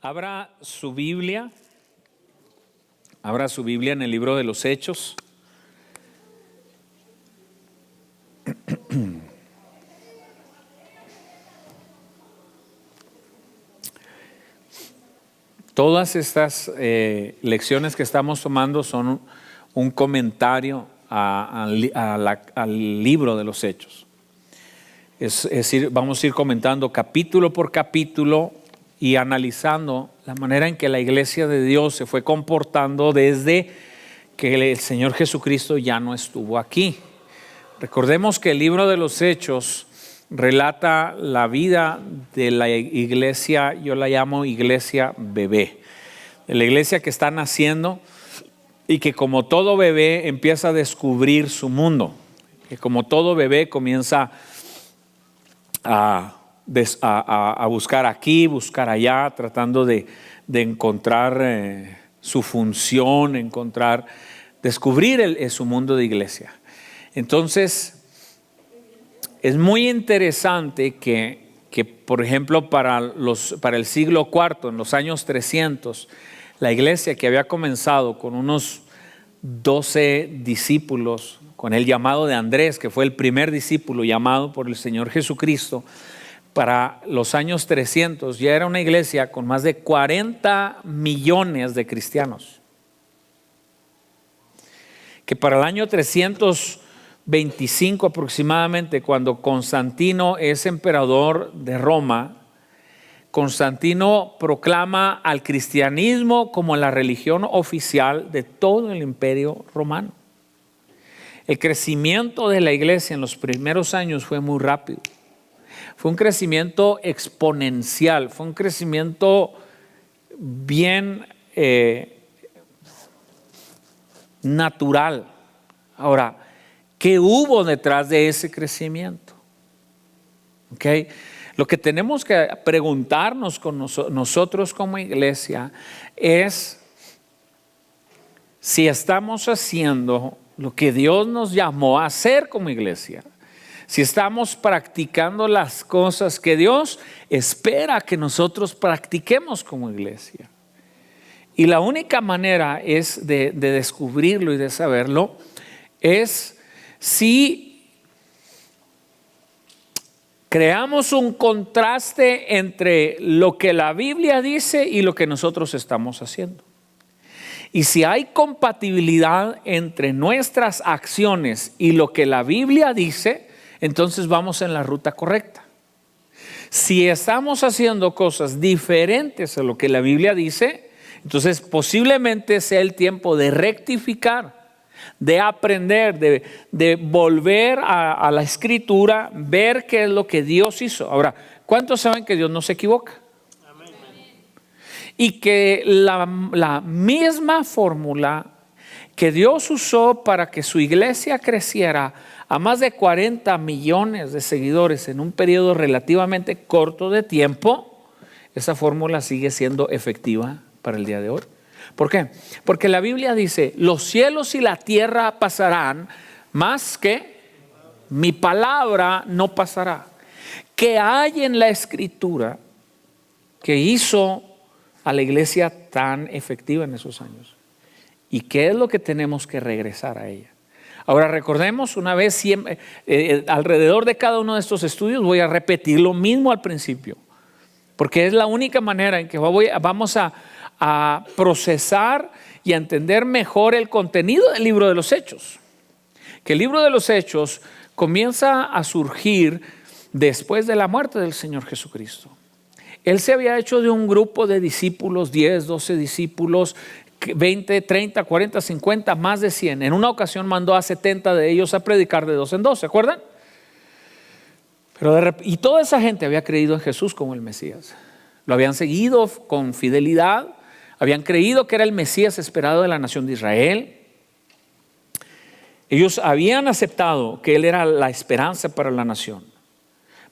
Abra su Biblia en el libro de los Hechos. Todas estas lecciones que estamos tomando son un comentario al libro de los Hechos. Es decir, vamos a ir comentando capítulo por capítulo y analizando la manera en que la iglesia de Dios se fue comportando desde que el Señor Jesucristo ya no estuvo aquí. Recordemos que el libro de los Hechos relata la vida de la iglesia, yo la llamo iglesia bebé, de la iglesia que está naciendo y que como todo bebé empieza a descubrir su mundo, que como todo bebé comienza a buscar aquí, buscar allá, tratando de encontrar su función, descubrir su mundo de iglesia. Entonces, es muy interesante que por ejemplo, para el siglo IV, en los años 300, la iglesia que había comenzado con unos 12 discípulos, con el llamado de Andrés, que fue el primer discípulo llamado por el Señor Jesucristo, para los años 300 ya era una iglesia con más de 40 millones de cristianos. Que para el año 325 aproximadamente, cuando Constantino es emperador de Roma, Constantino proclama al cristianismo como la religión oficial de todo el imperio romano. El crecimiento de la iglesia en los primeros años fue muy rápido. Fue un crecimiento exponencial, fue un crecimiento bien natural. Ahora, ¿qué hubo detrás de ese crecimiento? ¿Okay? Lo que tenemos que preguntarnos con nosotros como iglesia es si estamos haciendo lo que Dios nos llamó a hacer como iglesia. Si estamos practicando las cosas que Dios espera que nosotros practiquemos como iglesia. Y la única manera es de descubrirlo y de saberlo es si creamos un contraste entre lo que la Biblia dice y lo que nosotros estamos haciendo. Y si hay compatibilidad entre nuestras acciones y lo que la Biblia dice, entonces vamos en la ruta correcta. Si estamos haciendo cosas diferentes a lo que la Biblia dice, entonces posiblemente sea el tiempo de rectificar, de aprender, de volver a la Escritura, ver qué es lo que Dios hizo. Ahora, ¿cuántos saben que Dios no se equivoca? Amén. Y que la misma fórmula que Dios usó para que su iglesia creciera a más de 40 millones de seguidores en un periodo relativamente corto de tiempo, esa fórmula sigue siendo efectiva para el día de hoy. ¿Por qué? Porque la Biblia dice, los cielos y la tierra pasarán, más que mi palabra no pasará. ¿Qué hay en la Escritura que hizo a la iglesia tan efectiva en esos años? ¿Y qué es lo que tenemos que regresar a ella? Ahora recordemos una vez, alrededor de cada uno de estos estudios voy a repetir lo mismo al principio, porque es la única manera en que vamos a procesar y a entender mejor el contenido del libro de los Hechos. Que el libro de los Hechos comienza a surgir después de la muerte del Señor Jesucristo. Él se había hecho de un grupo de discípulos, 10, 12 discípulos, 20, 30, 40, 50, más de 100. En una ocasión mandó a 70 de ellos a predicar de 2 en 2, ¿se acuerdan? Y toda esa gente había creído en Jesús como el Mesías. Lo habían seguido con fidelidad, habían creído que era el Mesías esperado de la nación de Israel. Ellos habían aceptado que Él era la esperanza para la nación.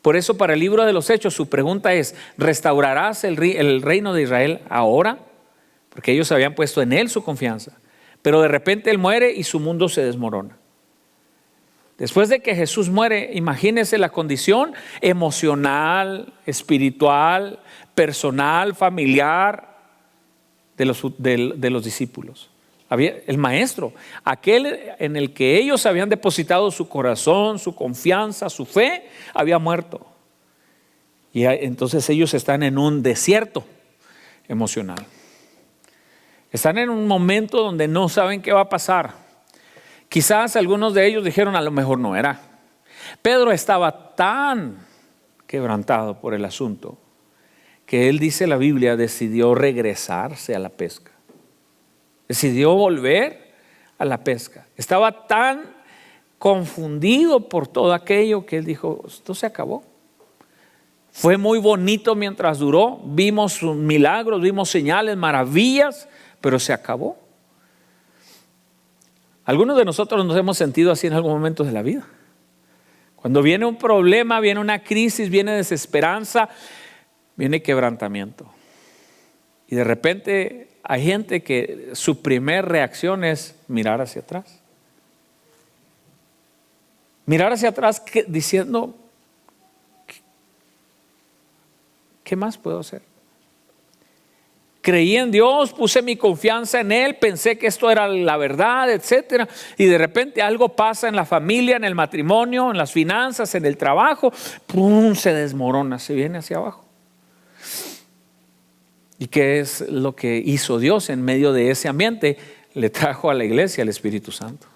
Por eso para el libro de los Hechos su pregunta es, ¿restaurarás el reino de Israel ahora? Porque ellos habían puesto en Él su confianza. Pero de repente Él muere y su mundo se desmorona. Después de que Jesús muere, imagínense la condición emocional, espiritual, personal, familiar de los discípulos. El maestro, aquel en el que ellos habían depositado su corazón, su confianza, su fe, había muerto. Y entonces ellos están en un desierto emocional. Están en un momento donde no saben qué va a pasar. Quizás algunos de ellos dijeron, a lo mejor no era. Pedro estaba tan quebrantado por el asunto que él, dice la Biblia, decidió regresarse a la pesca. Decidió volver a la pesca. Estaba tan confundido por todo aquello que él dijo, esto se acabó. Fue muy bonito mientras duró. Vimos milagros, vimos señales, maravillas, pero se acabó. Algunos de nosotros nos hemos sentido así en algún momento de la vida. Cuando viene un problema, viene una crisis, viene desesperanza, viene quebrantamiento. Y de repente hay gente que su primer reacción es mirar hacia atrás. Mirar hacia atrás diciendo, ¿qué más puedo hacer? Creí en Dios, puse mi confianza en Él, pensé que esto era la verdad, etcétera. Y de repente algo pasa en la familia, en el matrimonio, en las finanzas, en el trabajo, ¡pum!, se desmorona, se viene hacia abajo. ¿Y qué es lo que hizo Dios en medio de ese ambiente? Le trajo a la iglesia el Espíritu Santo.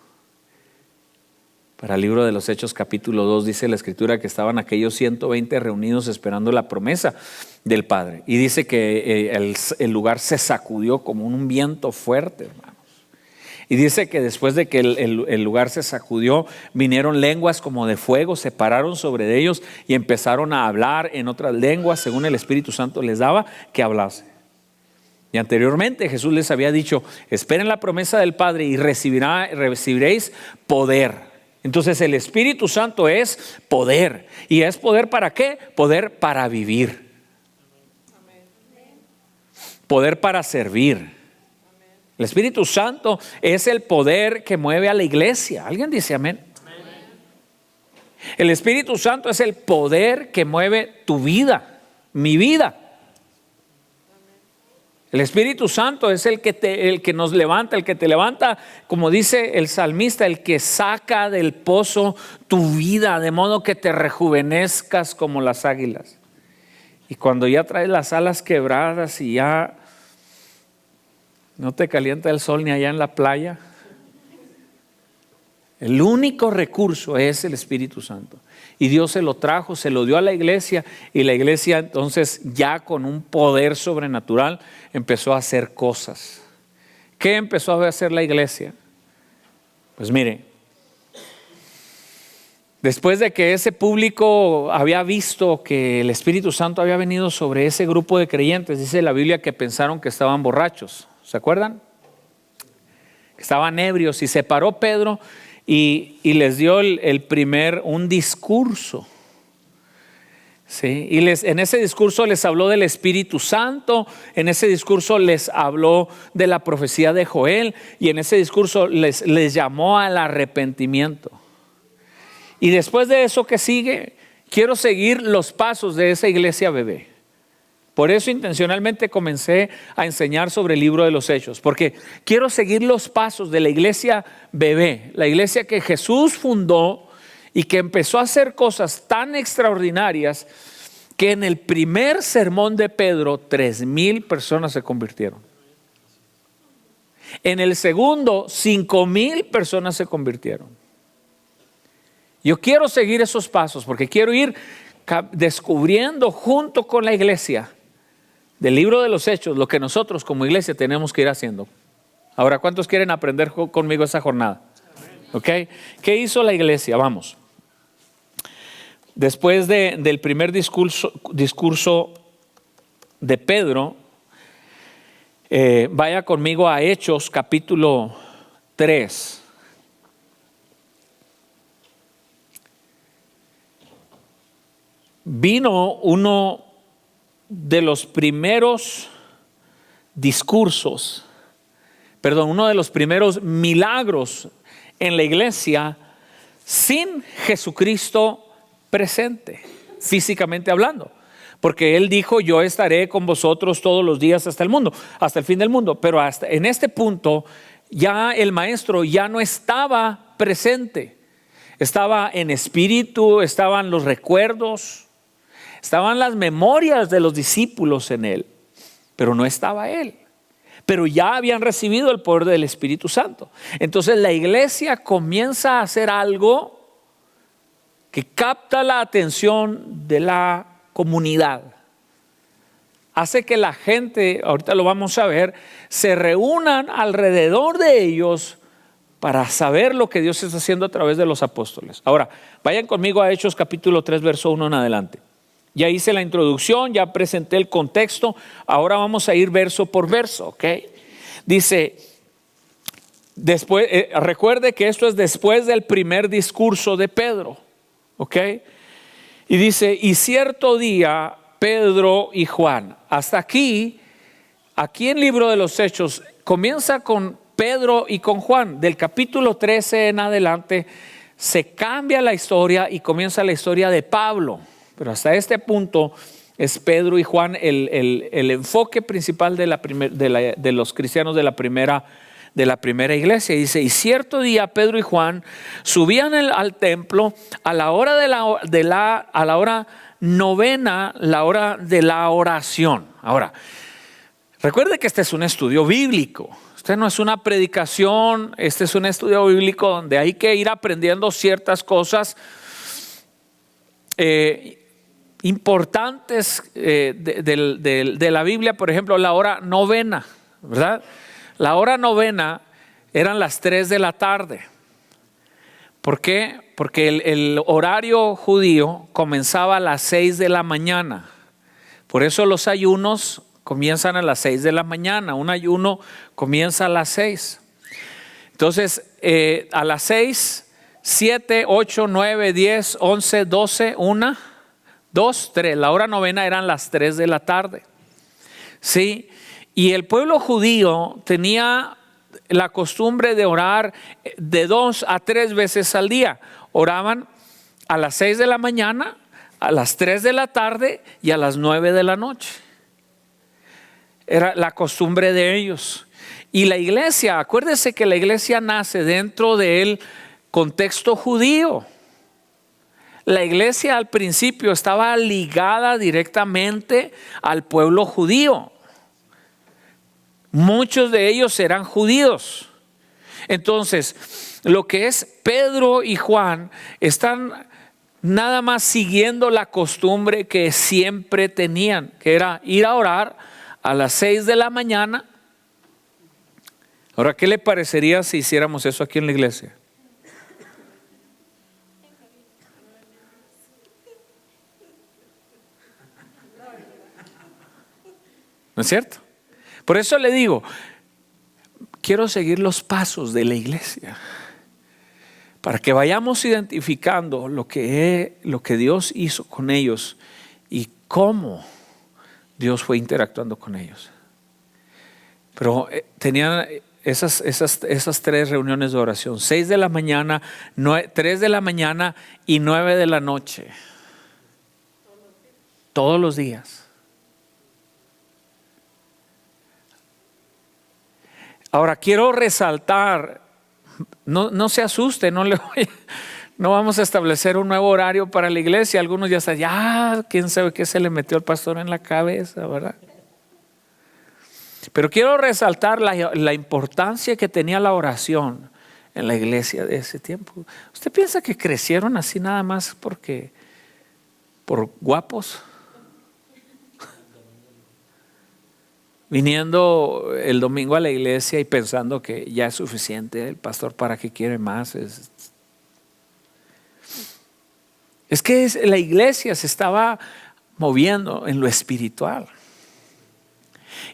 Para el libro de los Hechos capítulo 2 dice la Escritura que estaban aquellos 120 reunidos esperando la promesa del Padre. Y dice que el lugar se sacudió como un viento fuerte, hermanos. Y dice que después de que el lugar se sacudió, vinieron lenguas como de fuego, se pararon sobre ellos y empezaron a hablar en otras lenguas según el Espíritu Santo les daba que hablase. Y anteriormente Jesús les había dicho, esperen la promesa del Padre y recibiréis poder. Entonces el Espíritu Santo es poder. ¿Y es poder para qué? Poder para vivir. Poder para servir. El Espíritu Santo es el poder que mueve a la iglesia. ¿Alguien dice amén? El Espíritu Santo es el poder que mueve tu vida, mi vida. El Espíritu Santo es el que nos levanta, el que te levanta, como dice el salmista, el que saca del pozo tu vida, de modo que te rejuvenezcas como las águilas. Y cuando ya traes las alas quebradas y ya no te calienta el sol ni allá en la playa, el único recurso es el Espíritu Santo. Y Dios se lo trajo, se lo dio a la iglesia, y la iglesia entonces ya con un poder sobrenatural empezó a hacer cosas. ¿Qué empezó a hacer la iglesia? Pues mire, después de que ese público había visto que el Espíritu Santo había venido sobre ese grupo de creyentes, dice la Biblia que pensaron que estaban borrachos. ¿Se acuerdan? Estaban ebrios, y se paró Pedro y les dio un discurso. ¿Sí? Y en ese discurso les habló del Espíritu Santo, en ese discurso les habló de la profecía de Joel, y en ese discurso les llamó al arrepentimiento. Y después de eso que sigue, quiero seguir los pasos de esa iglesia bebé. Por eso intencionalmente comencé a enseñar sobre el libro de los Hechos, porque quiero seguir los pasos de la iglesia bebé, la iglesia que Jesús fundó y que empezó a hacer cosas tan extraordinarias que en el primer sermón de Pedro 3,000 personas se convirtieron. En el segundo 5,000 personas se convirtieron. Yo quiero seguir esos pasos porque quiero ir descubriendo junto con la iglesia del libro de los Hechos lo que nosotros como iglesia tenemos que ir haciendo. Ahora, ¿cuántos quieren aprender conmigo esa jornada? ¿Ok? ¿Qué hizo la iglesia? Vamos. Después del primer discurso de Pedro, vaya conmigo a Hechos capítulo 3. Vino uno de los primeros uno de los primeros milagros en la iglesia sin Jesucristo presente, físicamente hablando. Porque Él dijo, yo estaré con vosotros todos los días hasta el mundo, hasta el fin del mundo. Pero hasta en este punto ya el maestro ya no estaba presente. Estaba en espíritu, estaban los recuerdos, estaban las memorias de los discípulos en Él, pero no estaba Él. Pero ya habían recibido el poder del Espíritu Santo. Entonces la iglesia comienza a hacer algo que capta la atención de la comunidad. Hace que la gente, ahorita lo vamos a ver, se reúnan alrededor de ellos para saber lo que Dios está haciendo a través de los apóstoles. Ahora, vayan conmigo a Hechos capítulo 3, verso 1 en adelante. Ya hice la introducción, ya presenté el contexto, ahora vamos a ir verso por verso, ¿ok? Dice, después, recuerde que esto es después del primer discurso de Pedro, ¿ok? Y dice, y cierto día Pedro y Juan. Hasta aquí en Libro de los Hechos comienza con Pedro y con Juan. Del capítulo 13 en adelante se cambia la historia y comienza la historia de Pablo. Pero hasta este punto es Pedro y Juan el enfoque principal de los cristianos de la primera iglesia. Dice, y cierto día Pedro y Juan subían al templo a la hora a la hora novena, la hora de la oración. Ahora, recuerde que este es un estudio bíblico. Este no es una predicación, este es un estudio bíblico donde hay que ir aprendiendo ciertas cosas importantes de la Biblia. Por ejemplo, la hora novena, ¿verdad? La hora novena eran las 3 de la tarde. ¿Por qué? Porque el horario judío comenzaba a las 6 de la mañana. Por eso los ayunos comienzan a las 6 de la mañana. Un ayuno comienza a las 6. Entonces, a las 6, 7, 8, 9, 10, 11, 12, 1, 2, 3. La hora novena eran las 3 de la tarde. ¿Sí? Y el pueblo judío tenía la costumbre de orar de 2 a 3 veces al día. Oraban a las 6 de la mañana, a las 3 de la tarde y a las 9 de la noche. Era la costumbre de ellos. Y la iglesia, acuérdese que la iglesia nace dentro del contexto judío. La iglesia al principio estaba ligada directamente al pueblo judío. Muchos de ellos eran judíos. Entonces, lo que es Pedro y Juan están nada más siguiendo la costumbre que siempre tenían, que era ir a orar a las 6 de la mañana. Ahora, ¿qué le parecería si hiciéramos eso aquí en la iglesia? ¿No es cierto? Por eso le digo, quiero seguir los pasos de la iglesia para que vayamos identificando lo que Dios hizo con ellos y cómo Dios fue interactuando con ellos. Pero tenían esas 3 reuniones de oración: 6 de la mañana, 3 de la mañana y 9 de la noche. Todos los días. Ahora quiero resaltar, no se asuste, no vamos a establecer un nuevo horario para la iglesia. Algunos ya están, quién sabe qué se le metió al pastor en la cabeza, ¿verdad? Pero quiero resaltar la importancia que tenía la oración en la iglesia de ese tiempo. ¿Usted piensa que crecieron así nada más por guapos? Viniendo el domingo a la iglesia y pensando que ya es suficiente el pastor, ¿para qué quiere más? Es que la iglesia se estaba moviendo en lo espiritual.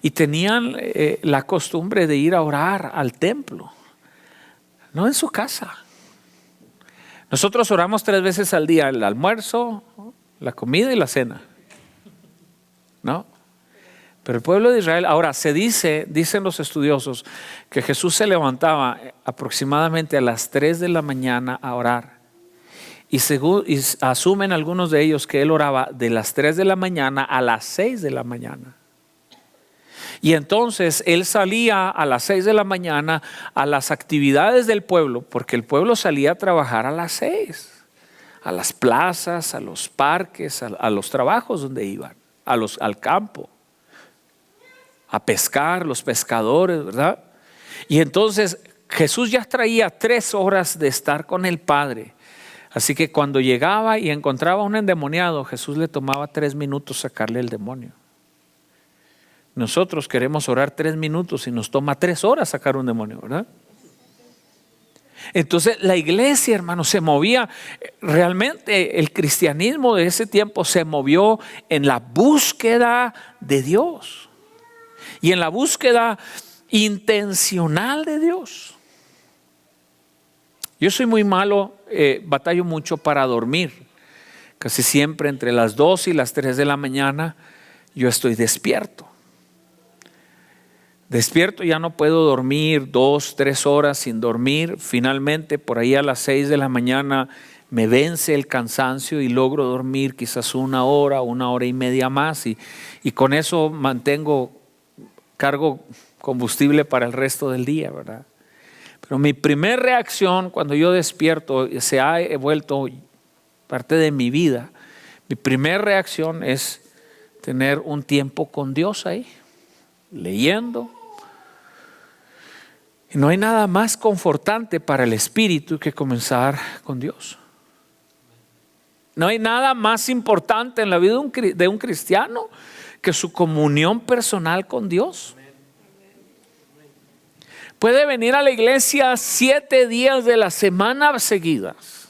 Y tenían la costumbre de ir a orar al templo, no en su casa. Nosotros oramos 3 veces al día: el almuerzo, la comida y la cena, ¿no? Pero el pueblo de Israel, ahora dicen los estudiosos, que Jesús se levantaba aproximadamente a las 3 de la mañana a orar y asumen algunos de ellos que él oraba de las 3 de la mañana a las 6 de la mañana. Y entonces él salía a las 6 de la mañana a las actividades del pueblo, porque el pueblo salía a trabajar a las 6, a las plazas, a los parques, a los trabajos donde iban, al campo, a pescar, los pescadores, ¿verdad? Y entonces Jesús ya traía 3 horas de estar con el Padre. Así que cuando llegaba y encontraba a un endemoniado, Jesús le tomaba 3 minutos sacarle el demonio. Nosotros queremos orar 3 minutos y nos toma 3 horas sacar un demonio, ¿verdad? Entonces la iglesia, hermano, se movía. Realmente el cristianismo de ese tiempo se movió en la búsqueda de Dios y en la búsqueda intencional de Dios. Yo soy muy malo, batallo mucho para dormir. Casi siempre entre las 2 y las 3 de la mañana yo estoy despierto. Ya no puedo dormir 2, 3 horas sin dormir. Finalmente por ahí a las 6 de la mañana me vence el cansancio y logro dormir quizás 1 hora, 1 hora y media más. Y con eso cargo combustible para el resto del día, ¿verdad? Pero mi primera reacción cuando yo despierto se ha vuelto parte de mi vida. Mi primera reacción es tener un tiempo con Dios ahí, leyendo. Y no hay nada más confortante para el espíritu que comenzar con Dios. No hay nada más importante en la vida de un cristiano que su comunión personal con Dios. Puede venir a la iglesia 7 días de la semana seguidas.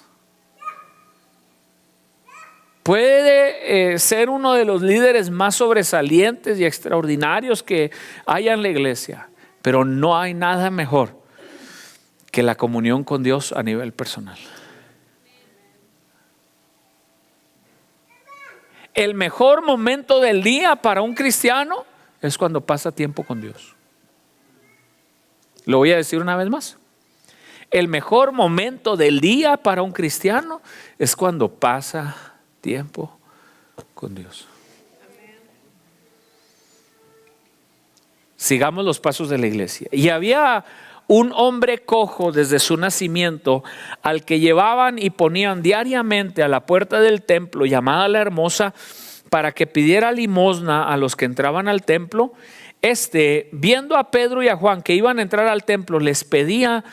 Puede ser uno de los líderes más sobresalientes y extraordinarios que haya en la iglesia. Pero no hay nada mejor que la comunión con Dios a nivel personal. El mejor momento del día para un cristiano es cuando pasa tiempo con Dios. Lo voy a decir una vez más. El mejor momento del día para un cristiano es cuando pasa tiempo con Dios. Sigamos los pasos de la iglesia. Y había un hombre cojo desde su nacimiento, al que llevaban y ponían diariamente a la puerta del templo, llamada la Hermosa, para que pidiera limosna a los que entraban al templo. Viendo a Pedro y a Juan que iban a entrar al templo, les pedía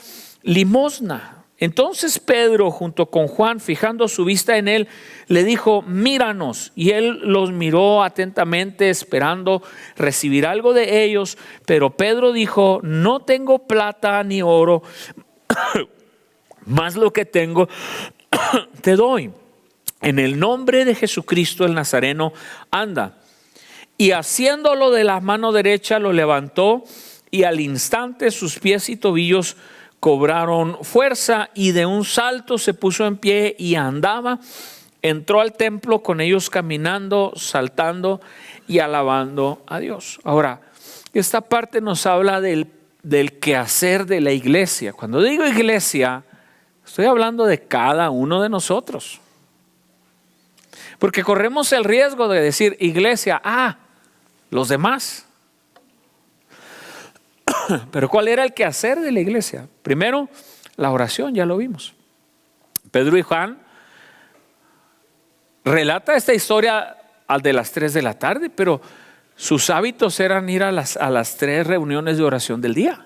limosna. Entonces Pedro, junto con Juan, fijando su vista en él, le dijo: míranos. Y él los miró atentamente, esperando recibir algo de ellos. Pero Pedro dijo: no tengo plata ni oro, mas lo que tengo te doy. En el nombre de Jesucristo el Nazareno, anda. Y haciéndolo de la mano derecha, lo levantó, y al instante sus pies y tobillos cobraron fuerza, y de un salto se puso en pie y andaba. Entró al templo con ellos caminando, saltando y alabando a Dios. Ahora, esta parte nos habla del quehacer de la iglesia. Cuando digo iglesia, estoy hablando de cada uno de nosotros. Porque corremos el riesgo de decir iglesia, los demás. Pero ¿cuál era el quehacer de la iglesia? Primero, la oración, ya lo vimos. Pedro y Juan relata esta historia al de las 3 de la tarde, pero sus hábitos eran ir a las 3 reuniones de oración del día.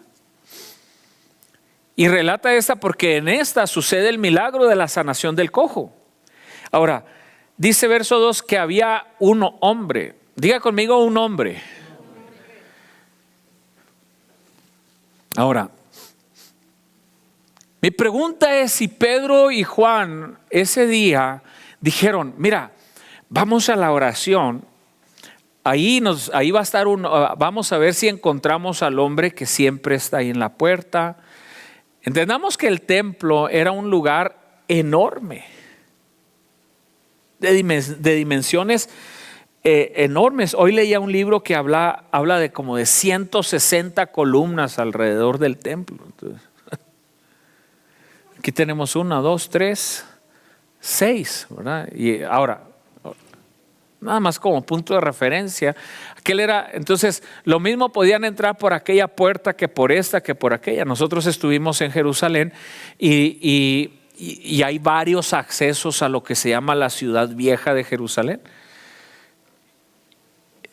Y relata esta porque en esta sucede el milagro de la sanación del cojo. Ahora, dice verso 2 que había un hombre. Diga conmigo, un hombre. Ahora, mi pregunta es si Pedro y Juan ese día dijeron: mira, vamos a la oración, ahí va a estar vamos a ver si encontramos al hombre que siempre está ahí en la puerta. Entendamos que el templo era un lugar enorme, de dimensiones enormes. Hoy leía un libro que habla de como de 160 columnas alrededor del templo. Entonces, aquí tenemos 1, 2, 3, 6, ¿verdad? Y ahora, nada más como punto de referencia, aquel era, entonces lo mismo podían entrar por aquella puerta que por esta, que por aquella. Nosotros estuvimos en Jerusalén y hay varios accesos a lo que se llama la ciudad vieja de Jerusalén.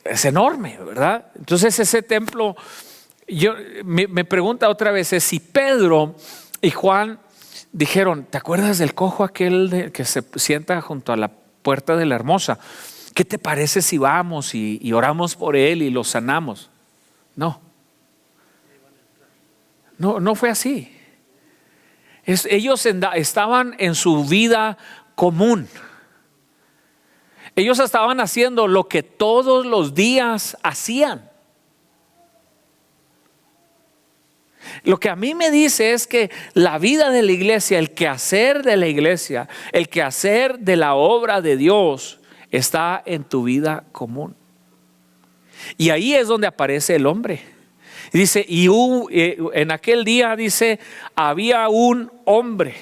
Es enorme, ¿verdad? Entonces ese templo, me pregunta otra vez, es si Pedro y Juan dijeron, ¿te acuerdas del cojo aquel que se sienta junto a la puerta de la Hermosa? ¿Qué te parece si vamos y oramos por él y lo sanamos? No fue así. Ellos estaban en su vida común. Ellos estaban haciendo lo que todos los días hacían. Lo que a mí me dice es que la vida de la iglesia, el quehacer de la iglesia, el quehacer de la obra de Dios está en tu vida común. Y ahí es donde aparece el hombre. Dice, y en aquel día, dice, había un hombre.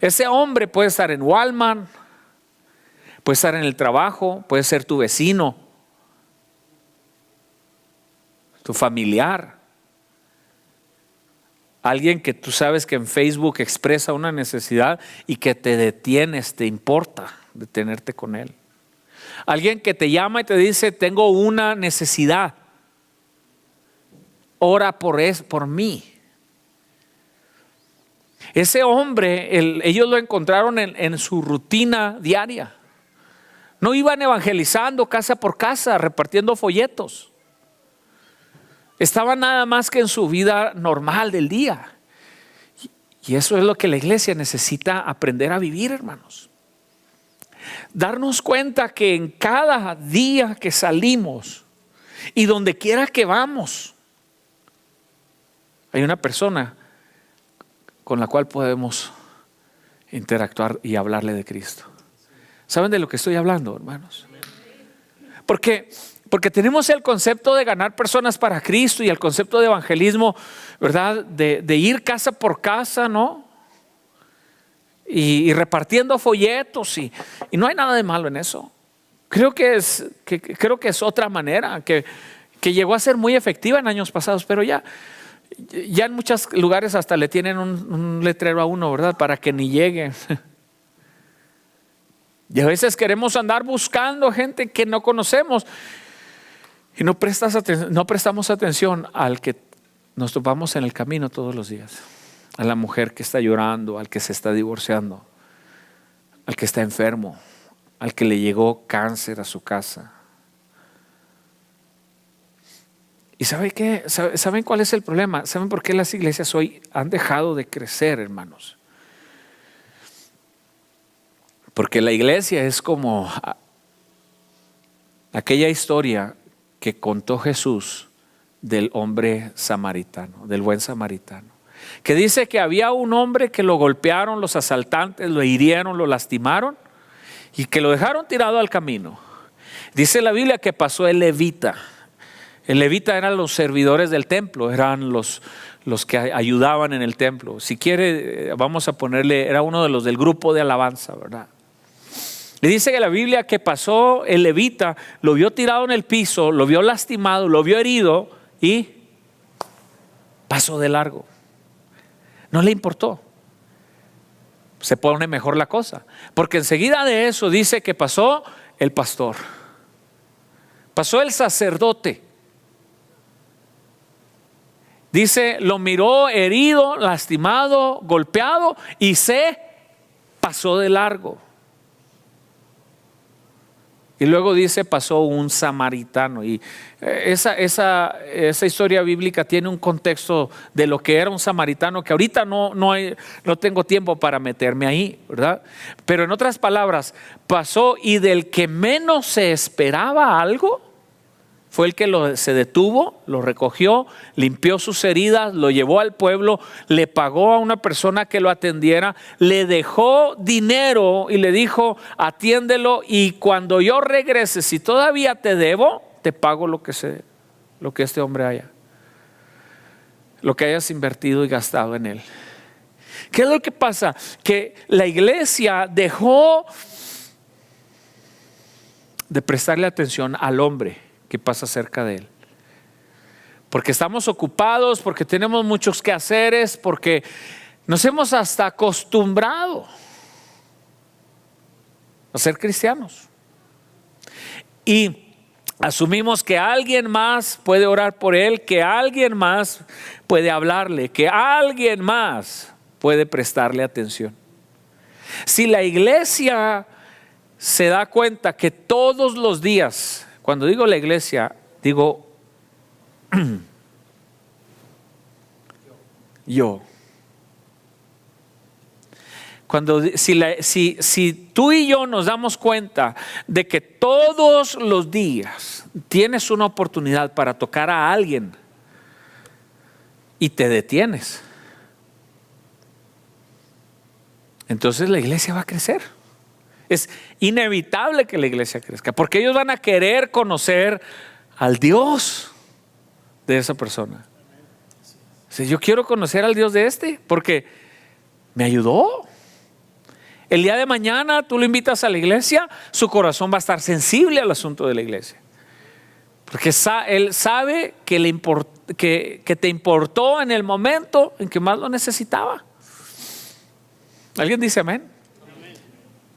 Ese hombre puede estar en Walmart, puede estar en el trabajo, puede ser tu vecino, tu familiar, alguien que tú sabes que en Facebook expresa una necesidad y que te detienes, te importa detenerte con él. Alguien que te llama y te dice, tengo una necesidad, ora por mí. Ese hombre, ellos lo encontraron en su rutina diaria. No iban evangelizando casa por casa, repartiendo folletos. Estaban nada más que en su vida normal del día. Y eso es lo que la iglesia necesita aprender a vivir, hermanos. Darnos cuenta que en cada día que salimos y donde quiera que vamos, hay una persona con la cual podemos interactuar y hablarle de Cristo. ¿Saben de lo que estoy hablando, hermanos? Porque tenemos el concepto de ganar personas para Cristo y el concepto de evangelismo, ¿verdad? De ir casa por casa, ¿no? Y repartiendo folletos y no hay nada de malo en eso. Creo que es otra manera que llegó a ser muy efectiva en años pasados, pero ya en muchos lugares hasta le tienen un letrero a uno, ¿verdad? Para que ni llegue. Y a veces queremos andar buscando gente que no conocemos y no prestamos atención al que nos topamos en el camino todos los días. A la mujer que está llorando, al que se está divorciando, al que está enfermo, al que le llegó cáncer a su casa. ¿Y saben qué? ¿Saben cuál es el problema? ¿Saben por qué las iglesias hoy han dejado de crecer, hermanos? Porque la iglesia es como aquella historia que contó Jesús del hombre samaritano, del buen samaritano, que dice que había un hombre que lo golpearon los asaltantes, lo hirieron, lo lastimaron y que lo dejaron tirado al camino. Dice la Biblia que pasó el levita. El levita eran los servidores del templo, eran los que ayudaban en el templo. Si quiere, vamos a ponerle, era uno de los del grupo de alabanza, ¿verdad? Le dice que la Biblia que pasó el levita, lo vio tirado en el piso, lo vio lastimado, lo vio herido y pasó de largo. No le importó. Se pone mejor la cosa, porque enseguida de eso dice que pasó el pastor, pasó el sacerdote. Dice, lo miró herido, lastimado, golpeado y se pasó de largo. Y luego dice, pasó un samaritano. Y esa historia bíblica tiene un contexto de lo que era un samaritano que ahorita no tengo tiempo para meterme ahí, ¿verdad? Pero en otras palabras, pasó y del que menos se esperaba algo, fue el que se detuvo, lo recogió, limpió sus heridas, lo llevó al pueblo, le pagó a una persona que lo atendiera, le dejó dinero y le dijo, atiéndelo y cuando yo regrese, si todavía te debo, te pago lo que este hombre lo que hayas invertido y gastado en él. ¿Qué es lo que pasa? Que la iglesia dejó de prestarle atención al hombre que pasa cerca de él. Porque estamos ocupados, porque tenemos muchos quehaceres, porque nos hemos hasta acostumbrado a ser cristianos. Y asumimos que alguien más puede orar por él, que alguien más puede hablarle, que alguien más puede prestarle atención. Si la iglesia se da cuenta que todos los días, cuando digo la iglesia, digo yo. Si tú y yo nos damos cuenta de que todos los días tienes una oportunidad para tocar a alguien y te detienes, entonces la iglesia va a crecer. Es inevitable que la iglesia crezca, porque ellos van a querer conocer al Dios de esa persona. Si yo quiero conocer al Dios de este, porque me ayudó. El día de mañana tú lo invitas a la iglesia, su corazón va a estar sensible al asunto de la iglesia, porque él sabe que te importó en el momento en que más lo necesitaba. ¿Alguien dice amén?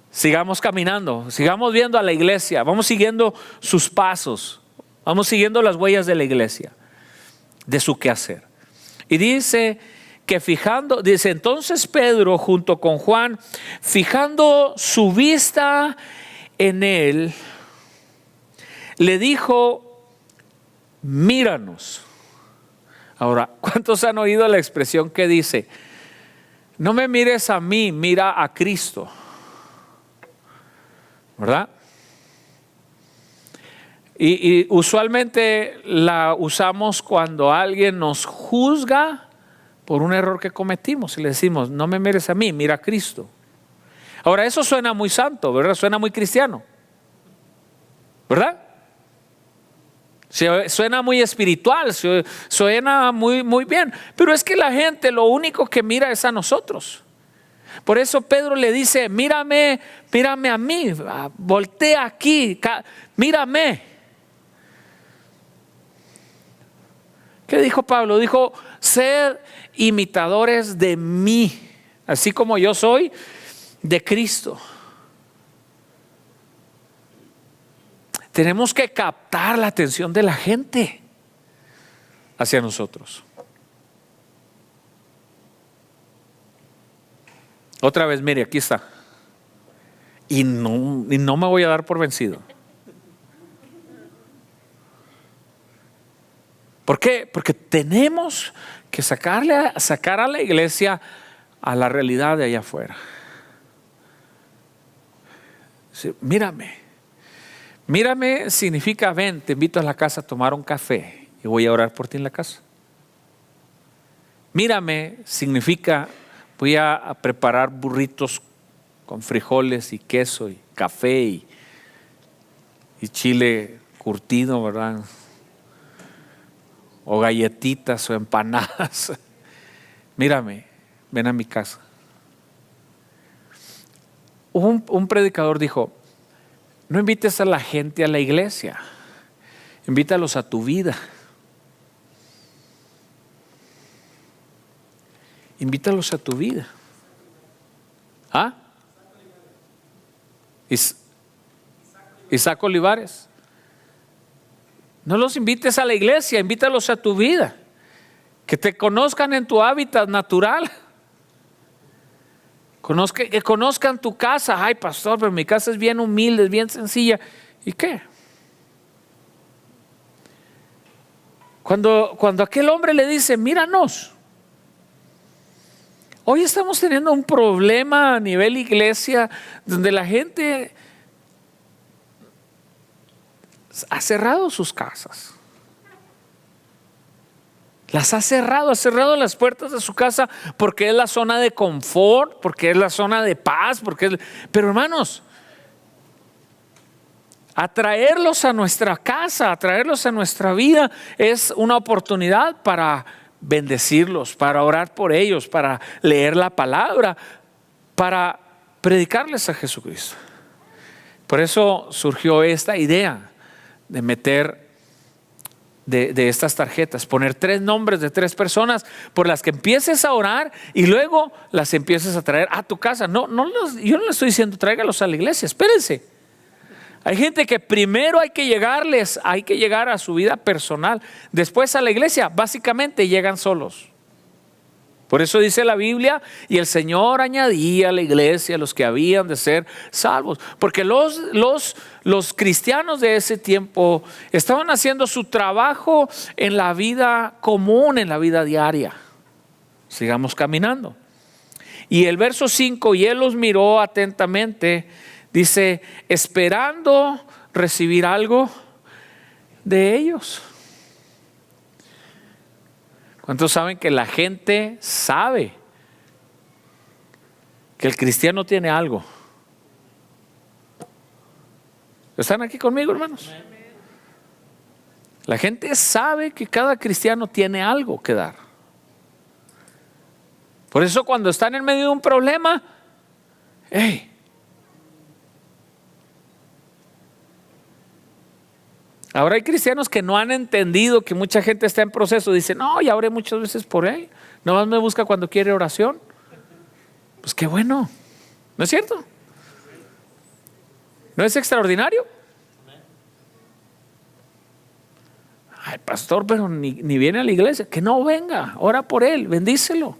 Sigamos caminando, sigamos viendo a la iglesia, vamos siguiendo sus pasos, vamos siguiendo las huellas de la iglesia, de su quehacer. Y dice que dice entonces Pedro junto con Juan, fijando su vista en él, le dijo: míranos. Ahora, ¿cuántos han oído la expresión que dice: no me mires a mí, mira a Cristo? ¿Verdad? Y usualmente la usamos cuando alguien nos juzga por un error que cometimos y le decimos: no me mires a mí, mira a Cristo. Ahora, eso suena muy santo, ¿verdad? Suena muy cristiano, ¿verdad? Suena muy espiritual, suena muy, muy bien. Pero es que la gente lo único que mira es a nosotros. Por eso Pedro le dice: mírame a mí, voltea aquí, mírame. ¿Qué dijo Pablo? Dijo: sed imitadores de mí, así como yo soy de Cristo. Tenemos que captar la atención de la gente hacia nosotros. Otra vez, mire, aquí está. Y no me voy a dar por vencido. ¿Por qué? Porque tenemos que sacar a la iglesia a la realidad de allá afuera. Sí, mírame significa: ven, te invito a la casa a tomar un café y voy a orar por ti en la casa. Mírame significa: voy a preparar burritos con frijoles y queso y café y chile curtido, ¿verdad? O galletitas o empanadas. Mírame, ven a mi casa. Un predicador dijo: no invites a la gente a la iglesia, invítalos a tu vida. Invítalos a tu vida. ¿Ah? Isaac Olivares. No los invites a la iglesia, invítalos a tu vida. Que te conozcan en tu hábitat natural. Que conozcan tu casa. Ay, pastor, pero mi casa es bien humilde, es bien sencilla. ¿Y qué? Cuando aquel hombre le dice: míranos. Hoy estamos teniendo un problema a nivel iglesia donde la gente ha cerrado sus casas. Las ha cerrado las puertas de su casa porque es la zona de confort, porque es la zona de paz, pero hermanos, atraerlos a nuestra casa, atraerlos a nuestra vida es una oportunidad para bendecirlos, para orar por ellos, para leer la palabra, para predicarles a Jesucristo. Por eso surgió esta idea de meter de estas tarjetas, poner 3 nombres de 3 personas por las que empieces a orar y luego las empieces a traer a tu casa. Yo no le estoy diciendo tráigalos a la iglesia, espérense. Hay gente que primero hay que llegar a su vida personal, después a la iglesia. Básicamente llegan solos. Por eso dice la Biblia, y el Señor añadía a la iglesia los que habían de ser salvos. Porque los cristianos de ese tiempo estaban haciendo su trabajo en la vida común, en la vida diaria. Sigamos caminando. Y el verso 5, y él los miró atentamente, dice, esperando recibir algo de ellos. ¿Cuántos saben que la gente sabe que el cristiano tiene algo? ¿Están aquí conmigo, hermanos? La gente sabe que cada cristiano tiene algo que dar. Por eso cuando están en medio de un problema, hey, ahora hay cristianos que no han entendido que mucha gente está en proceso. Dicen, no, ya oré muchas veces por él. Nomás me busca cuando quiere oración. Pues qué bueno. ¿No es cierto? ¿No es extraordinario? Ay, pastor, pero ni viene a la iglesia. Que no venga, ora por él, bendícelo.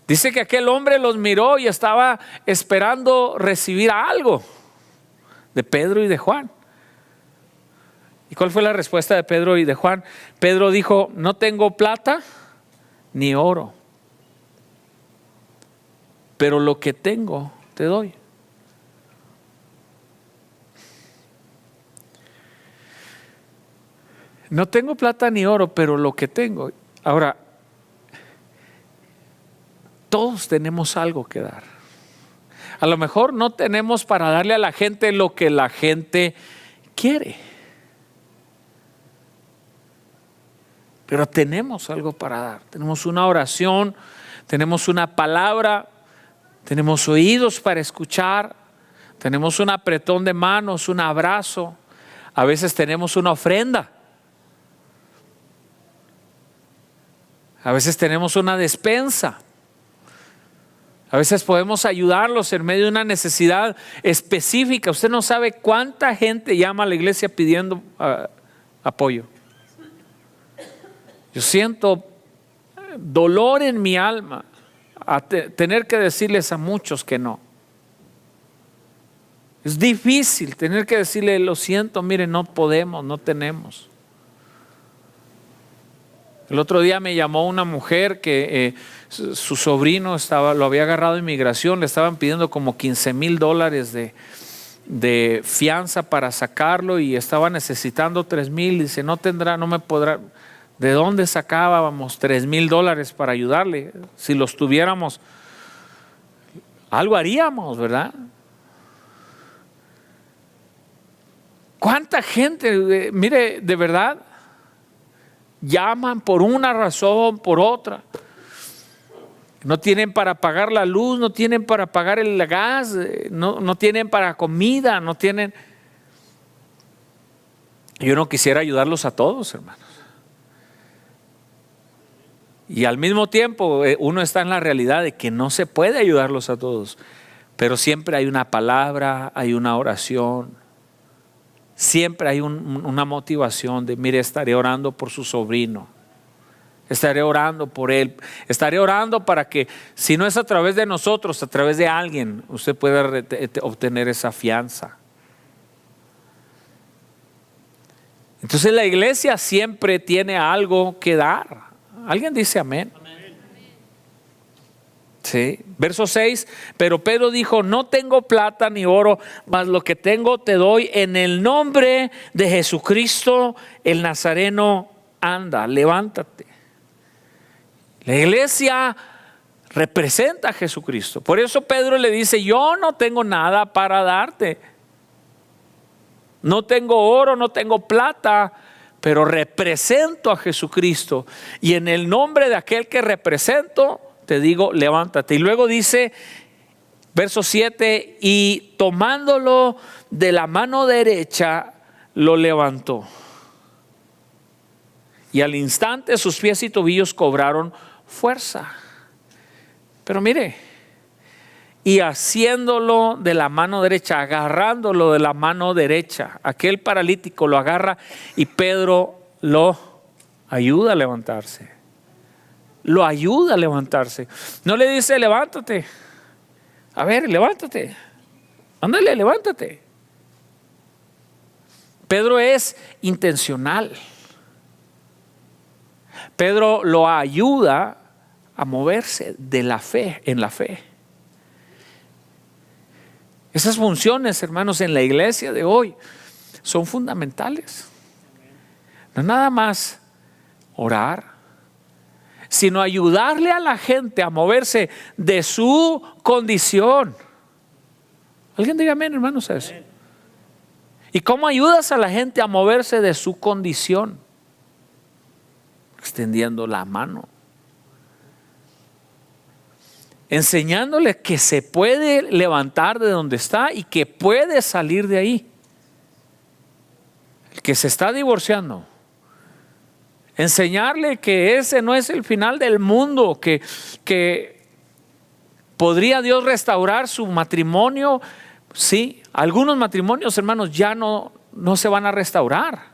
Dice que aquel hombre los miró y estaba esperando recibir algo de Pedro y de Juan. ¿Y cuál fue la respuesta de Pedro y de Juan? Pedro dijo, no tengo plata ni oro, pero lo que tengo te doy. No tengo plata ni oro, pero lo que tengo. Ahora, todos tenemos algo que dar. A lo mejor no tenemos para darle a la gente lo que la gente quiere, pero tenemos algo para dar. Tenemos una oración, tenemos una palabra, tenemos oídos para escuchar, tenemos un apretón de manos, un abrazo, a veces tenemos una ofrenda, a veces tenemos una despensa. A veces podemos ayudarlos en medio de una necesidad específica. Usted no sabe cuánta gente llama a la iglesia pidiendo apoyo. Yo siento dolor en mi alma a tener que decirles a muchos que no. Es difícil tener que decirle, lo siento, mire, no podemos, no tenemos. El otro día me llamó una mujer que su sobrino lo había agarrado de inmigración, le estaban pidiendo como $15,000 de fianza para sacarlo y estaba necesitando $3,000. Dice, no me podrá. ¿De dónde sacábamos $3,000 para ayudarle? Si los tuviéramos, algo haríamos, ¿verdad? ¿Cuánta gente, mire, de verdad, llaman por una razón, por otra? No tienen para pagar la luz, no tienen para pagar el gas, no tienen para comida, no tienen. Yo no quisiera ayudarlos a todos, hermanos. Y al mismo tiempo uno está en la realidad de que no se puede ayudarlos a todos, pero siempre hay una palabra, hay una oración, siempre hay una motivación de, mire, estaré orando por su sobrino, estaré orando por él, estaré orando para que, si no es a través de nosotros, a través de alguien, usted pueda obtener esa fianza. Entonces la iglesia siempre tiene algo que dar. ¿Alguien dice amén? Amén. Sí. Verso 6, pero Pedro dijo, no tengo plata ni oro, mas lo que tengo te doy. En el nombre de Jesucristo el Nazareno, anda, levántate. La iglesia representa a Jesucristo. Por eso Pedro le dice, yo no tengo nada para darte. no tengo oro, no tengo plata, pero represento a Jesucristo. Y en el nombre de aquel que represento, te digo, levántate. Y luego dice, verso 7, y tomándolo de la mano derecha, lo levantó. Y al instante sus pies y tobillos cobraron fuerza. Pero mire, y haciéndolo de la mano derecha, agarrándolo de la mano derecha, aquel paralítico lo agarra y Pedro lo ayuda a levantarse. Lo ayuda a levantarse. No le dice, levántate. A ver, levántate. Ándale, levántate. Pedro es intencional. Pedro lo ayuda a moverse de la fe, en la fe. Esas funciones, hermanos, en la iglesia de hoy son fundamentales. No nada más orar, sino ayudarle a la gente a moverse de su condición. ¿Alguien diga amén, hermanos, a eso? ¿Y cómo ayudas a la gente a moverse de su condición? Extendiendo la mano, enseñándole que se puede levantar de donde está y que puede salir de ahí. El que se está divorciando, enseñarle que ese no es el final del mundo, que podría Dios restaurar su matrimonio. Sí, algunos matrimonios, hermanos, ya no se van a restaurar.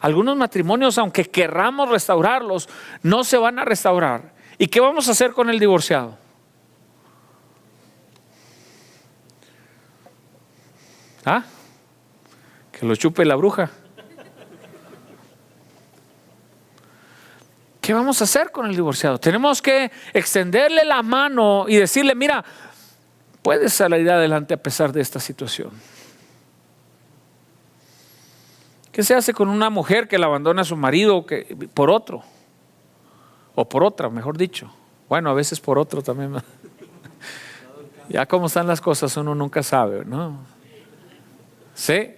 Algunos matrimonios, aunque querramos restaurarlos, no se van a restaurar. ¿Y qué vamos a hacer con el divorciado? ¿Ah? Que lo chupe la bruja. ¿Qué vamos a hacer con el divorciado? Tenemos que extenderle la mano y decirle, mira, puedes salir adelante a pesar de esta situación. ¿Qué se hace con una mujer que la abandona a su marido por otro? O por otra, mejor dicho. Bueno, a veces por otro también. Ya como están las cosas uno nunca sabe, ¿no? ¿Sí?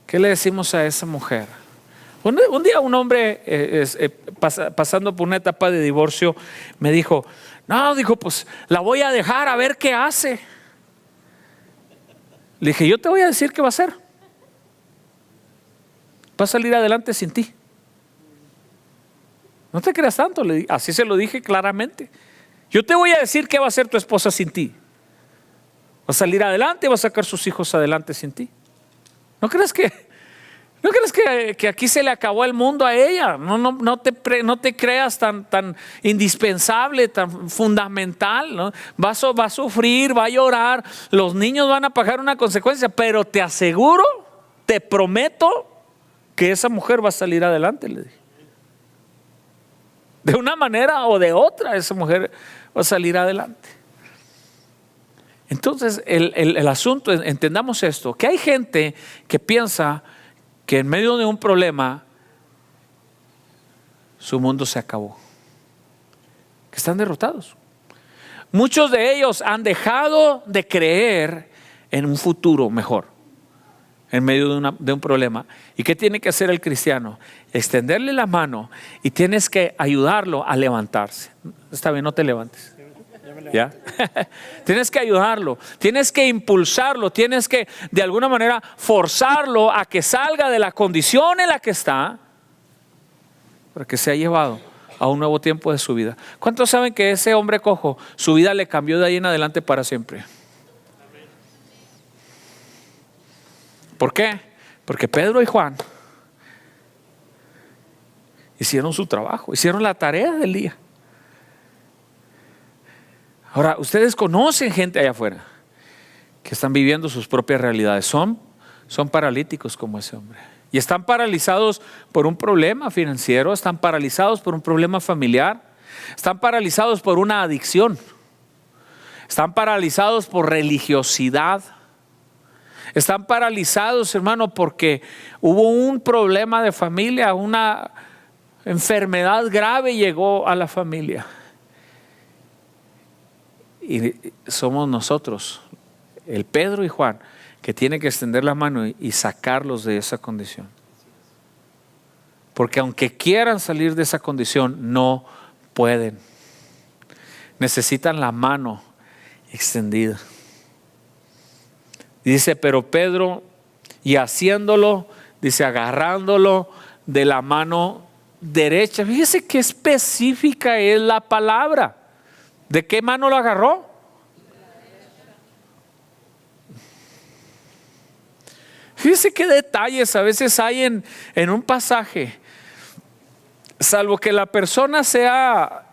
¿Qué le decimos a esa mujer? Un día un hombre pasando por una etapa de divorcio me dijo, no, dijo, pues la voy a dejar a ver qué hace. Le dije, yo te voy a decir qué va a hacer. Va a salir adelante sin ti. No te creas tanto, así se lo dije claramente. Yo te voy a decir qué va a hacer tu esposa sin ti. Va a salir adelante, va a sacar sus hijos adelante sin ti. ¿No crees que aquí se le acabó el mundo a ella? No te creas tan indispensable, tan fundamental, ¿no? Va a sufrir, va a llorar, los niños van a pagar una consecuencia, pero te aseguro, te prometo que esa mujer va a salir adelante, le dije. De una manera o de otra, esa mujer va a salir adelante. Entonces, el asunto, entendamos esto, que hay gente que piensa que en medio de un problema su mundo se acabó, que están derrotados. Muchos de ellos han dejado de creer en un futuro mejor en medio de un problema. ¿Y qué tiene que hacer el cristiano? Extenderle la mano y tienes que ayudarlo a levantarse. Está bien, no te levantes. ¿Ya? Tienes que ayudarlo, tienes que impulsarlo, tienes que de alguna manera forzarlo a que salga de la condición en la que está, para que sea llevado a un nuevo tiempo de su vida. ¿Cuántos saben que ese hombre cojo, su vida le cambió de ahí en adelante para siempre? ¿Por qué? Porque Pedro y Juan hicieron su trabajo, hicieron la tarea del día. Ahora, ustedes conocen gente allá afuera que están viviendo sus propias realidades. Son paralíticos como ese hombre. Y están paralizados por un problema financiero, están paralizados por un problema familiar, están paralizados por una adicción, están paralizados por religiosidad. Están paralizados, hermano, porque hubo un problema de familia, una enfermedad grave llegó a la familia. Y somos nosotros, el Pedro y Juan, que tiene que extender la mano y sacarlos de esa condición. Porque aunque quieran salir de esa condición, no pueden. Necesitan la mano extendida. Dice, pero Pedro, y haciéndolo, dice, agarrándolo de la mano derecha. Fíjese qué específica es la palabra. ¿De qué mano lo agarró? Fíjese qué detalles a veces hay en un pasaje. Salvo que la persona sea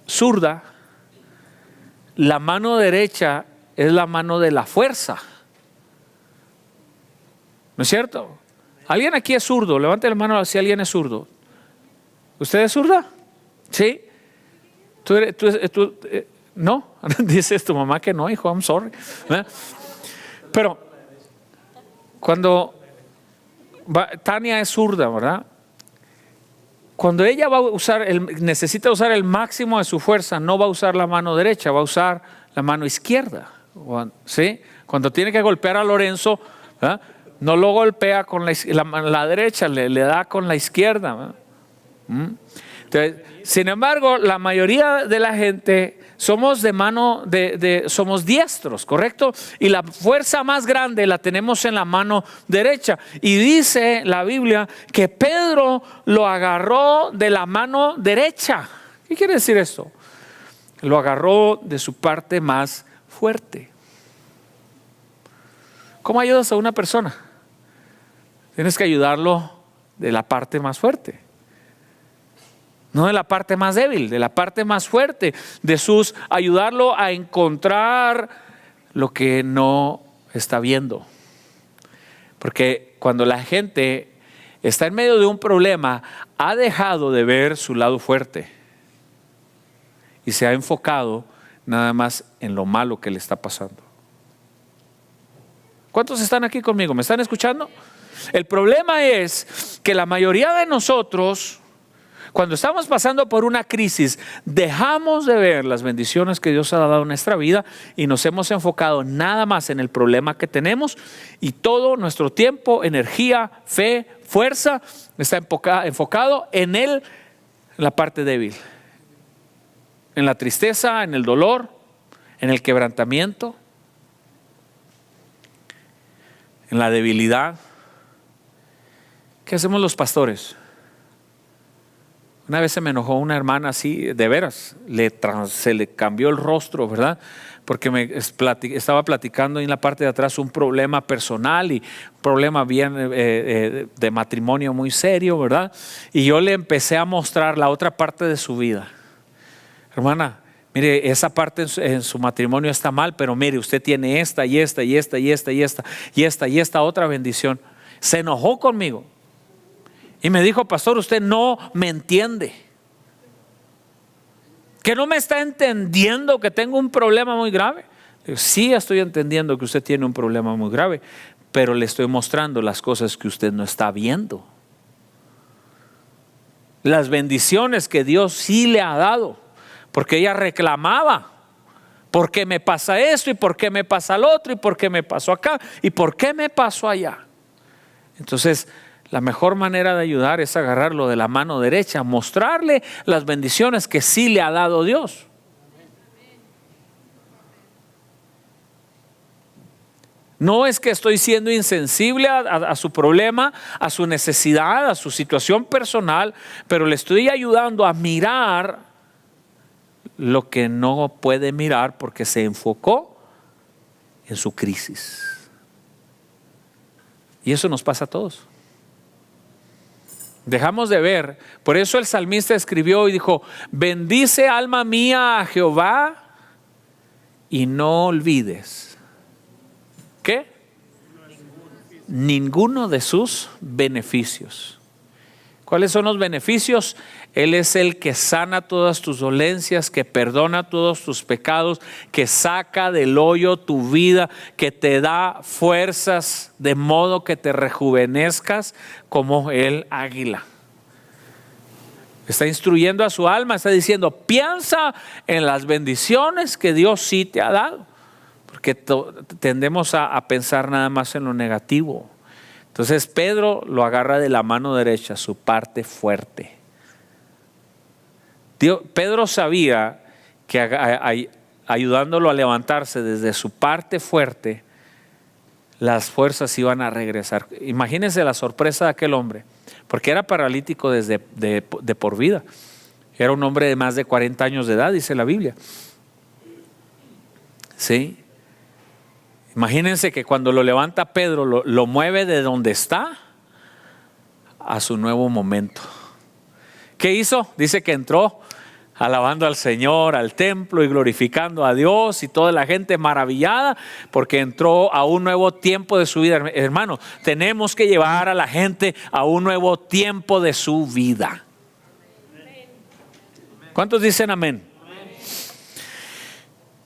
zurda, la mano derecha es la mano de la fuerza. ¿No es cierto? ¿Alguien aquí es zurdo? Levante la mano si alguien es zurdo. ¿Usted es zurda? ¿Sí? ¿No? Dices tu mamá que no, hijo, I'm sorry. Pero cuando Tania es zurda, ¿verdad? Cuando ella va a usar, necesita usar el máximo de su fuerza, no va a usar la mano derecha, va a usar la mano izquierda. ¿Sí? Cuando tiene que golpear a Lorenzo, ¿verdad? No lo golpea con la derecha, le da con la izquierda, ¿verdad? Entonces, sin embargo, la mayoría de la gente somos de mano somos diestros, ¿correcto? Y la fuerza más grande la tenemos en la mano derecha. Y dice la Biblia que Pedro lo agarró de la mano derecha. ¿Qué quiere decir esto? Lo agarró de su parte más fuerte. ¿Cómo ayudas a una persona? Tienes que ayudarlo de la parte más fuerte. No de la parte más débil, de la parte más fuerte de ayudarlo a encontrar lo que no está viendo. Porque cuando la gente está en medio de un problema, ha dejado de ver su lado fuerte y se ha enfocado nada más en lo malo que le está pasando. ¿Cuántos están aquí conmigo? ¿Me están escuchando? El problema es que la mayoría de nosotros, cuando estamos pasando por una crisis, dejamos de ver las bendiciones que Dios ha dado en nuestra vida y nos hemos enfocado nada más en el problema que tenemos, y todo nuestro tiempo, energía, fe, fuerza está enfocado en la parte débil, en la tristeza, en el dolor, en el quebrantamiento, en la debilidad. ¿Qué hacemos los pastores? Una vez se me enojó una hermana así, de veras, se le cambió el rostro, ¿verdad? Porque estaba platicando en la parte de atrás un problema personal y un problema bien de matrimonio muy serio, ¿verdad? Y yo le empecé a mostrar la otra parte de su vida. Hermana, mire, esa parte en su matrimonio está mal, pero mire, usted tiene esta y esta y esta y esta y esta y esta y esta otra bendición. Se enojó conmigo. Y me dijo, pastor, usted no me entiende. ¿Que no me está entendiendo que tengo un problema muy grave? Le digo, sí, estoy entendiendo que usted tiene un problema muy grave, pero le estoy mostrando las cosas que usted no está viendo. Las bendiciones que Dios sí le ha dado. Porque ella reclamaba, ¿por qué me pasa esto? ¿Y por qué me pasa lo otro? ¿Y por qué me pasó acá? ¿Y por qué me pasó allá? Entonces, la mejor manera de ayudar es agarrarlo de la mano derecha, mostrarle las bendiciones que sí le ha dado Dios. No es que estoy siendo insensible a su problema, a su necesidad, a su situación personal, pero le estoy ayudando a mirar lo que no puede mirar porque se enfocó en su crisis. Y eso nos pasa a todos. Dejamos de ver. Por eso el salmista escribió y dijo: bendice alma mía a Jehová y no olvides. ¿Qué? Ninguno de sus beneficios. ¿Cuáles son los beneficios? Él es el que sana todas tus dolencias, que perdona todos tus pecados, que saca del hoyo tu vida, que te da fuerzas de modo que te rejuvenezcas como el águila. Está instruyendo a su alma, está diciendo: piensa en las bendiciones que Dios sí te ha dado. porque tendemos a pensar nada más en lo negativo. Entonces Pedro lo agarra de la mano derecha, su parte fuerte. Pedro sabía que ayudándolo a levantarse desde su parte fuerte, las fuerzas iban a regresar. Imagínense la sorpresa de aquel hombre, porque era paralítico de por vida. Era un hombre de más de 40 años de edad, dice la Biblia. ¿Sí? Imagínense que cuando lo levanta Pedro, lo mueve de donde está a su nuevo momento. ¿Qué hizo? Dice que entró alabando al Señor, al templo y glorificando a Dios, y toda la gente maravillada porque entró a un nuevo tiempo de su vida. Hermano, tenemos que llevar a la gente a un nuevo tiempo de su vida. ¿Cuántos dicen amén?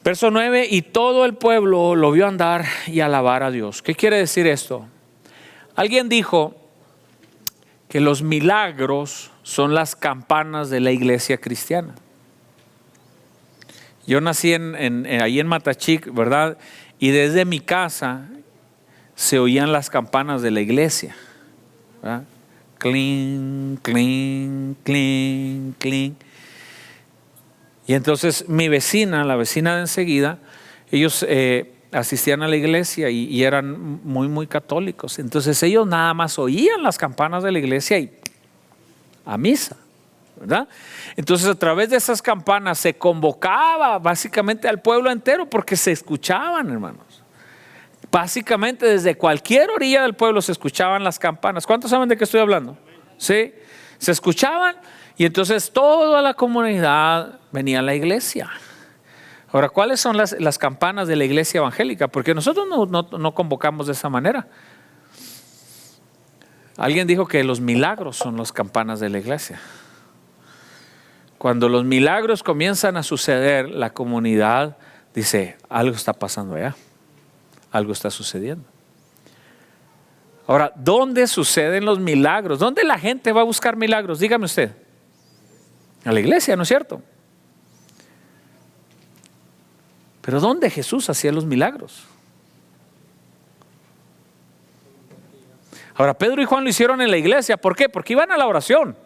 Verso 9, y todo el pueblo lo vio andar y alabar a Dios. ¿Qué quiere decir esto? Alguien dijo que los milagros son las campanas de la iglesia cristiana. Yo nací ahí en Matachic, ¿verdad? Y desde mi casa se oían las campanas de la iglesia, ¿verdad? Cling, cling, cling, cling. Y entonces mi vecina, la vecina de enseguida, ellos asistían a la iglesia y eran muy, muy católicos. Entonces ellos nada más oían las campanas de la iglesia y a misa, ¿verdad? Entonces a través de esas campanas se convocaba básicamente al pueblo entero, porque se escuchaban, hermanos. Básicamente desde cualquier orilla del pueblo se escuchaban las campanas. ¿Cuántos saben de qué estoy hablando? ¿Sí? Se escuchaban y entonces toda la comunidad venía a la iglesia. Ahora, ¿cuáles son las campanas de la iglesia evangélica? Porque nosotros no convocamos de esa manera. Alguien dijo que los milagros son las campanas de la iglesia. Cuando los milagros comienzan a suceder, la comunidad dice, algo está pasando allá, algo está sucediendo. Ahora, ¿dónde suceden los milagros? ¿Dónde la gente va a buscar milagros? Dígame usted. A la iglesia, ¿no es cierto? Pero ¿dónde Jesús hacía los milagros? Ahora, Pedro y Juan lo hicieron en la iglesia. ¿Por qué? Porque iban a la oración.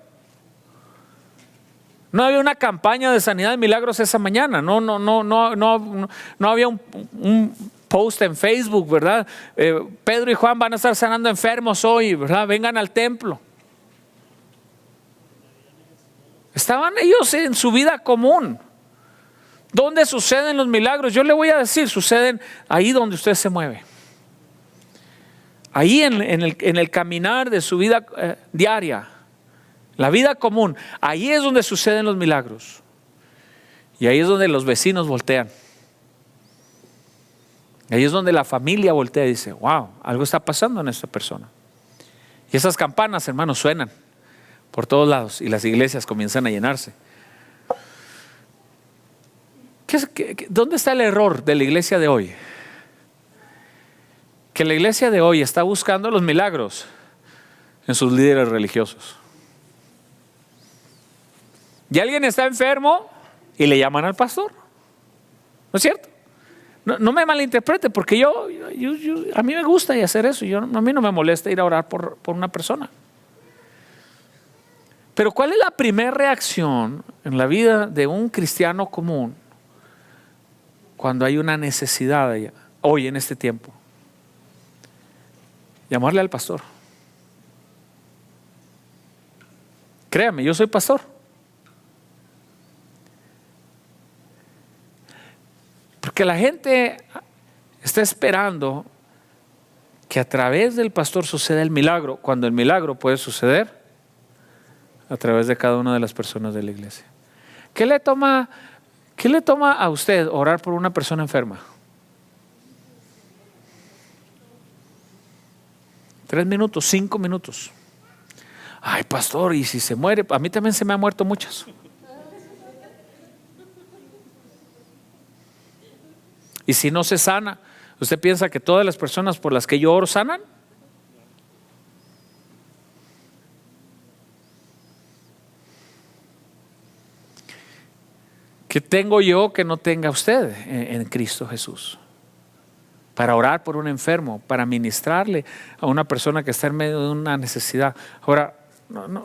No había una campaña de sanidad de milagros esa mañana. No había un post en Facebook, ¿verdad? Pedro y Juan van a estar sanando enfermos hoy, ¿verdad? Vengan al templo. Estaban ellos en su vida común. ¿Dónde suceden los milagros? Yo le voy a decir, suceden ahí donde usted se mueve. Ahí en el caminar de su vida diaria, la vida común. Ahí es donde suceden los milagros. Y ahí es donde los vecinos voltean. Ahí es donde la familia voltea y dice, wow, algo está pasando en esta persona. Y esas campanas, hermanos, suenan por todos lados y las iglesias comienzan a llenarse. ¿Dónde está el error de la iglesia de hoy? Que la iglesia de hoy está buscando los milagros en sus líderes religiosos. Y alguien está enfermo y le llaman al pastor. ¿No es cierto? No me malinterprete, porque a mí me gusta hacer eso. A mí no me molesta ir a orar por una persona. Pero ¿cuál es la primera reacción en la vida de un cristiano común cuando hay una necesidad hoy en este tiempo? Llamarle al pastor. Créame, yo soy pastor. Porque la gente está esperando que a través del pastor suceda el milagro, cuando el milagro puede suceder a través de cada una de las personas de la iglesia. ¿Qué le toma a usted orar por una persona enferma? 3 minutos, 5 minutos. Ay, pastor, ¿y si se muere? A mí también se me han muerto muchas. Y si no se sana, ¿usted piensa que todas las personas por las que yo oro sanan? ¿Qué tengo yo que no tenga usted en Cristo Jesús? para orar por un enfermo, para ministrarle a una persona que está en medio de una necesidad. Ahora,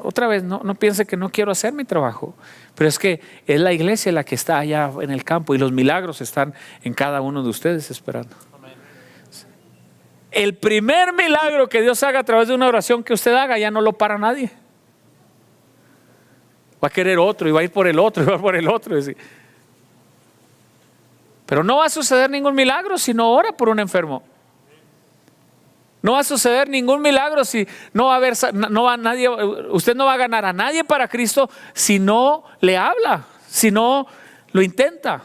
otra vez, no piense que no quiero hacer mi trabajo, pero es que es la iglesia la que está allá en el campo y los milagros están en cada uno de ustedes esperando. El primer milagro que Dios haga a través de una oración que usted haga, ya no lo para nadie. Va a querer otro y va a ir por el otro y va por el otro. Pero no va a suceder ningún milagro si no ora por un enfermo. No va a suceder ningún milagro si no va a haber, nadie, usted no va a ganar a nadie para Cristo si no le habla, si no lo intenta,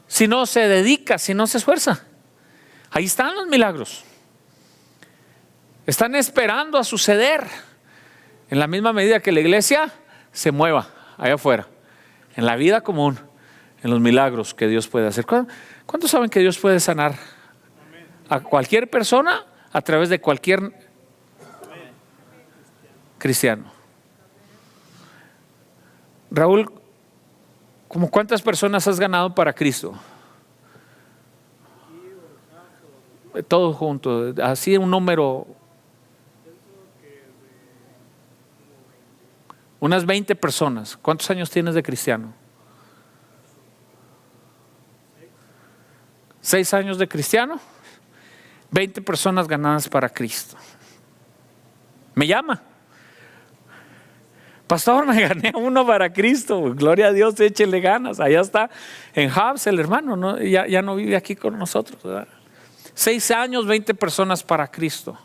si no se dedica, si no se esfuerza. Ahí están los milagros. Están esperando a suceder en la misma medida que la iglesia se mueva allá afuera, en la vida común, en los milagros que Dios puede hacer. ¿Cuántos saben que Dios puede sanar a cualquier persona a través de cualquier cristiano? Raúl, ¿cómo cuántas personas has ganado para Cristo? Todos juntos, así un número. Unas 20 personas. ¿Cuántos años tienes de cristiano? 6 años de cristiano. 20 personas ganadas para Cristo. Me llama. Pastor, me gané uno para Cristo. Gloria a Dios, échele ganas. Allá está en Habs el hermano, ¿no? Ya no vive aquí con nosotros, ¿verdad? 6 años, 20 personas para Cristo.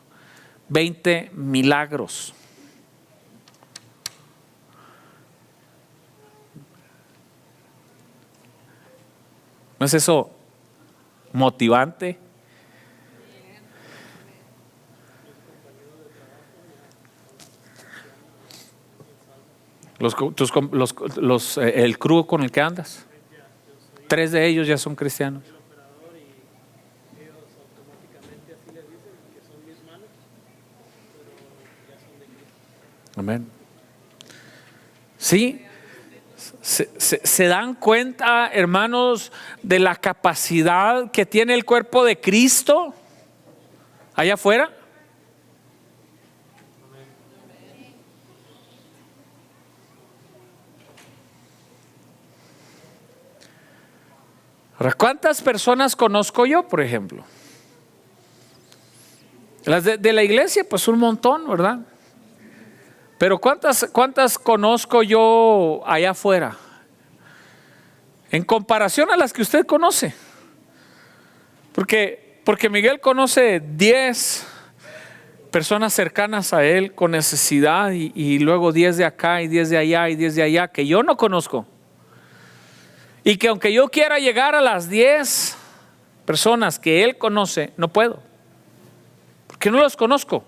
20 milagros. ¿No es eso motivante? El crew con el que andas, 3 de ellos ya son cristianos. Amén. Sí. ¿Se dan cuenta, hermanos, de la capacidad que tiene el cuerpo de Cristo allá afuera? Ahora, ¿cuántas personas conozco yo, por ejemplo? Las de la iglesia, pues un montón, ¿verdad? Pero ¿cuántas conozco yo allá afuera? En comparación a las que usted conoce. Porque Miguel conoce 10 personas cercanas a él con necesidad y luego 10 de acá y 10 de allá y 10 de allá que yo no conozco. Y que aunque yo quiera llegar a las 10 personas que él conoce, no puedo. Porque no los conozco.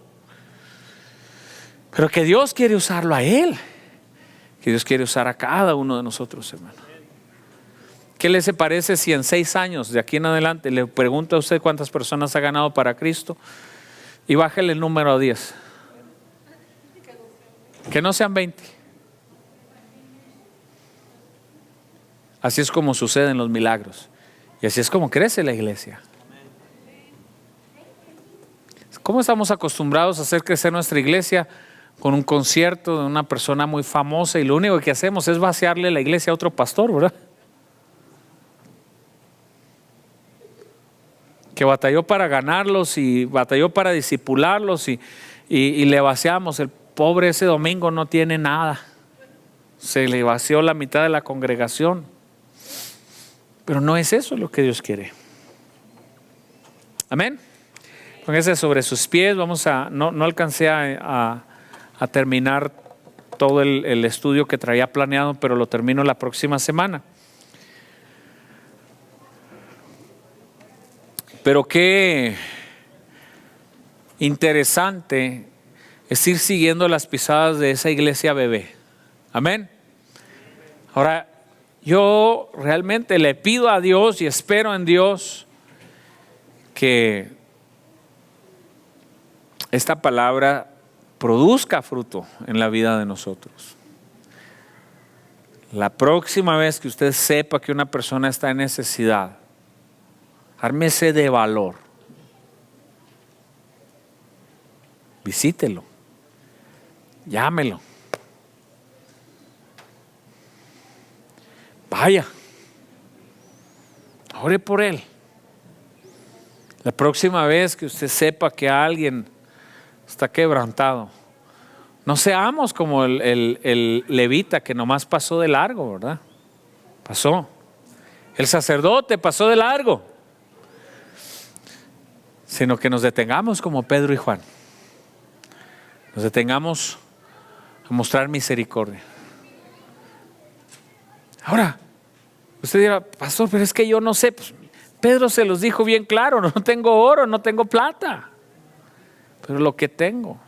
Pero que Dios quiere usarlo a él. Que Dios quiere usar a cada uno de nosotros, hermano. ¿Qué le parece si en 6 años de aquí en adelante le pregunto a usted cuántas personas ha ganado para Cristo y bájale el número a 10? Que no sean 20. Así es como suceden los milagros y así es como crece la iglesia. ¿Cómo estamos acostumbrados a hacer crecer nuestra iglesia? Con un concierto de una persona muy famosa y lo único que hacemos es vaciarle la iglesia a otro pastor, ¿verdad? Que batalló para ganarlos y batalló para discipularlos y le vaciamos. El pobre ese domingo no tiene nada. Se le vació la mitad de la congregación. Pero no es eso lo que Dios quiere. Amén. Póngase sobre sus pies. No alcancé a terminar todo el estudio que traía planeado, pero lo termino la próxima semana. Pero qué interesante es ir siguiendo las pisadas de esa iglesia bebé. Amén. Ahora, yo realmente le pido a Dios y espero en Dios que esta palabra produzca fruto en la vida de nosotros. La próxima vez que usted sepa que una persona está en necesidad, ármese de valor visítelo, llámelo, vaya, ore por él. La próxima vez que usted sepa que alguien está quebrantado, no seamos como el levita que nomás pasó de largo, ¿verdad? Pasó. El sacerdote pasó de largo. Sino que nos detengamos como Pedro y Juan. Nos detengamos a mostrar misericordia. Ahora, usted dirá, pastor, pero es que yo no sé. Pues, Pedro se los dijo bien claro, no tengo oro, no tengo plata, pero lo que tengo.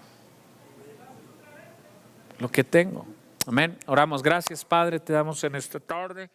Amén. Oramos. Gracias, Padre, te damos en esta tarde.